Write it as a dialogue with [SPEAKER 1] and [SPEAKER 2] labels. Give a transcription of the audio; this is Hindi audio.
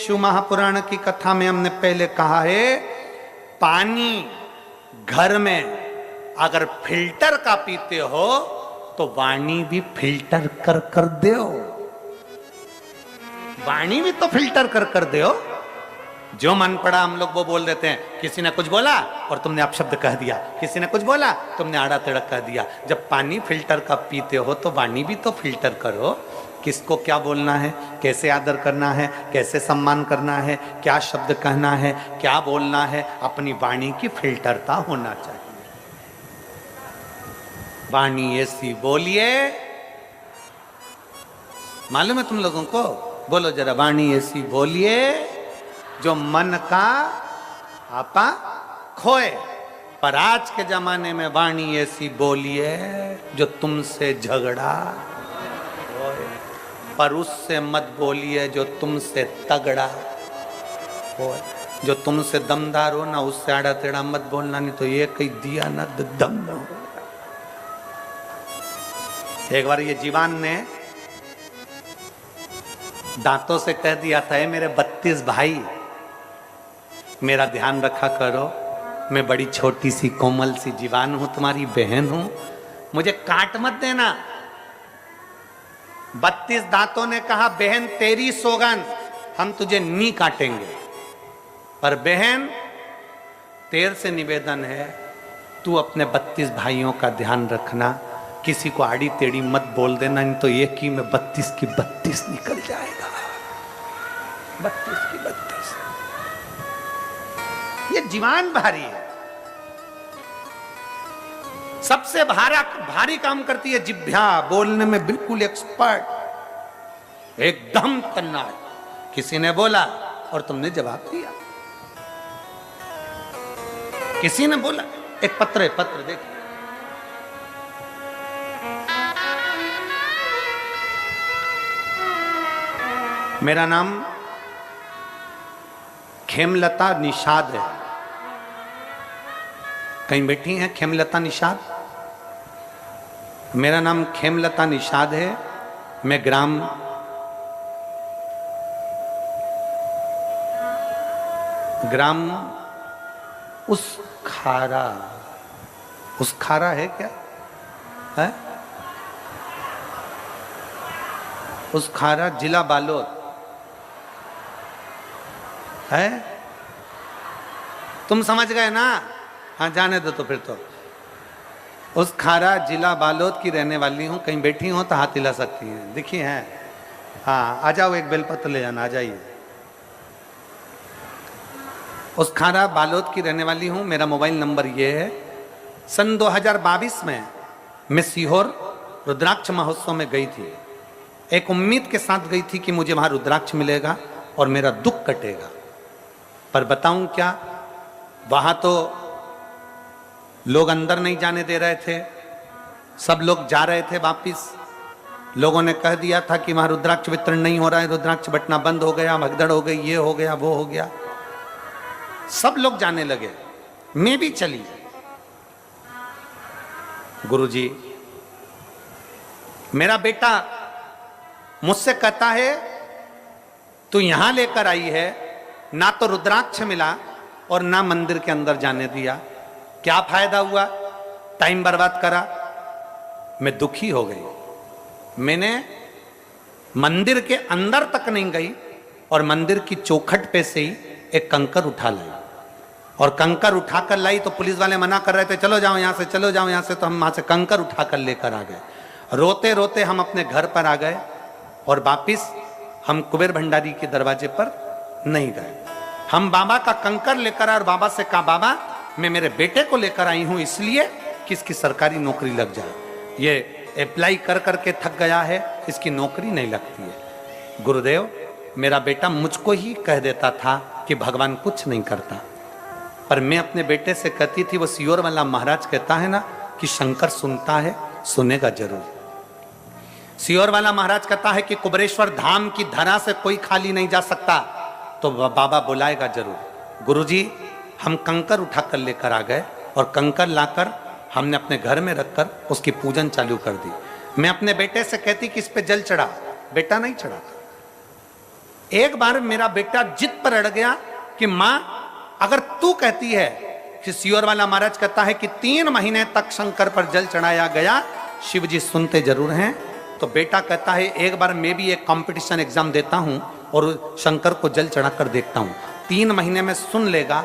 [SPEAKER 1] शिव महापुराण की कथा में हमने पहले कहा है, पानी घर में अगर फिल्टर का पीते हो तो वाणी भी फिल्टर कर कर दो। वाणी भी तो फिल्टर कर कर दो। जो मन पड़ा हम लोग वो बोल देते हैं। किसी ने कुछ बोला और तुमने अपशब्द कह दिया, किसी ने कुछ बोला तुमने आड़ा टेढ़ा कह दिया। जब पानी फिल्टर का पीते हो तो वाणी भी तो फिल्टर करो। किसको क्या बोलना है, कैसे आदर करना है, कैसे सम्मान करना है, क्या शब्द कहना है, क्या बोलना है, अपनी वाणी की फिल्टरता होना चाहिए। वाणी ऐसी बोलिए, मालूम है तुम लोगों को? बोलो जरा, वाणी ऐसी बोलिए जो मन का आपा खोए। पर आज के जमाने में वाणी ऐसी बोलिए जो तुमसे झगड़ा होए, पर उससे मत बोलिए जो तुमसे तगड़ा होए। जो तुमसे दमदार हो ना उससे आड़ा टेढ़ा मत बोलना, नहीं तो ये कहीं दिया ना दम न हो। एक बार ये जीवान ने दांतों से कह दिया था, मेरे 32 भाई मेरा ध्यान रखा करो, मैं बड़ी छोटी सी कोमल सी जीवान हूं, तुम्हारी बहन हूं, मुझे काट मत देना। 32 दांतों ने कहा, बहन तेरी सौगंध, हम तुझे नहीं काटेंगे, पर बहन तेरे से निवेदन है तू अपने 32 भाइयों का ध्यान रखना, किसी को आड़ी टेढ़ी मत बोल देना, नहीं तो एक ही में 32 की 32 निकल जाएगा। 32 की 32। ये जीवान भारी है। सबसे भारी काम करती है जिह्वा, बोलने में बिल्कुल एक्सपर्ट, एकदम तन्ना। किसी ने बोला और तुमने जवाब दिया। किसी ने बोला, एक पत्र देखिए, मेरा नाम खेमलता निषाद है। कहीं बैठी हैं खेमलता निषाद? मेरा नाम खेमलता निषाद है। मैं ग्राम उस खारा है क्या है? उस खारा, जिला बालोद है। तुम समझ गए ना? हाँ जाने दो तो फिर तो। उस खारा जिला बालोद की रहने वाली हूँ। कहीं बैठी हो तो हाथ हिला सकती हैं, दिखी हैं? हाँ आ जाओ, एक बेलपत्र ले जाना, आ जाइए। उस खारा बालोद की रहने वाली हूँ। मेरा मोबाइल नंबर ये है। सन 2022 में मैं सीहोर रुद्राक्ष महोत्सव में गई थी। एक उम्मीद के साथ गई थी कि मुझे वहां रुद्राक्ष मिलेगा और मेरा दुख कटेगा। पर बताऊं क्या, वहां तो लोग अंदर नहीं जाने दे रहे थे, सब लोग जा रहे थे वापिस। लोगों ने कह दिया था कि वहां रुद्राक्ष वितरण नहीं हो रहा है, रुद्राक्ष बंटना बंद हो गया, भगदड़ हो गई, ये हो गया, वो हो गया। सब लोग जाने लगे, मैं भी चली। गुरुजी, मेरा बेटा मुझसे कहता है तू यहां लेकर आई है, ना तो रुद्राक्ष मिला और ना मंदिर के अंदर जाने दिया, क्या फायदा हुआ? टाइम बर्बाद करा। मैं दुखी हो गई। मैंने मंदिर के अंदर तक नहीं गई और मंदिर की चौखट पे से ही एक कंकर उठा लाई। और कंकर उठाकर लाई तो पुलिस वाले मना कर रहे थे, चलो जाओ यहां से, चलो जाओ यहां से। तो हम वहां से कंकर उठाकर लेकर आ गए। रोते रोते हम अपने घर पर आ गए और वापिस हम कुबेर भंडारी के दरवाजे पर नहीं गए। हम बाबा का कंकर लेकर आए और बाबा से कहा, बाबा मैं मेरे बेटे को लेकर आई हूं इसलिए कि इसकी सरकारी नौकरी लग जाए। ये अप्लाई कर करके थक गया है, इसकी नौकरी नहीं लगती है। गुरुदेव, मेरा बेटा मुझको ही कह देता था कि भगवान कुछ नहीं करता, पर मैं अपने बेटे से कहती थी, वो सियोर वाला महाराज कहता है ना कि शंकर सुनता है, सुनेगा जरूर। सियोर वाला महाराज कहता है कि कुबरेश्वर धाम की धरा से कोई खाली नहीं जा सकता, तो बाबा बुलाएगा जरूर। गुरुजी, हम कंकर उठाकर लेकर आ गए और कंकर लाकर हमने अपने घर में रखकर उसकी पूजन चालू कर दी। मैं अपने बेटे से कहती कि इस पे जल चढ़ा, बेटा नहीं चढ़ाता। एक बार मेरा बेटा जिद पर अड़ गया कि मां अगर तू कहती है कि सियोर वाला महाराज कहता है कि 3 महीने तक शंकर पर जल चढ़ाया गया, शिव जी सुनते जरूर हैं। तो बेटा कहता है एक बार मैं भी एक कंपटीशन एग्जाम देता हूं और शंकर को जल चढ़ा कर देखता हूं, 3 महीने में सुन लेगा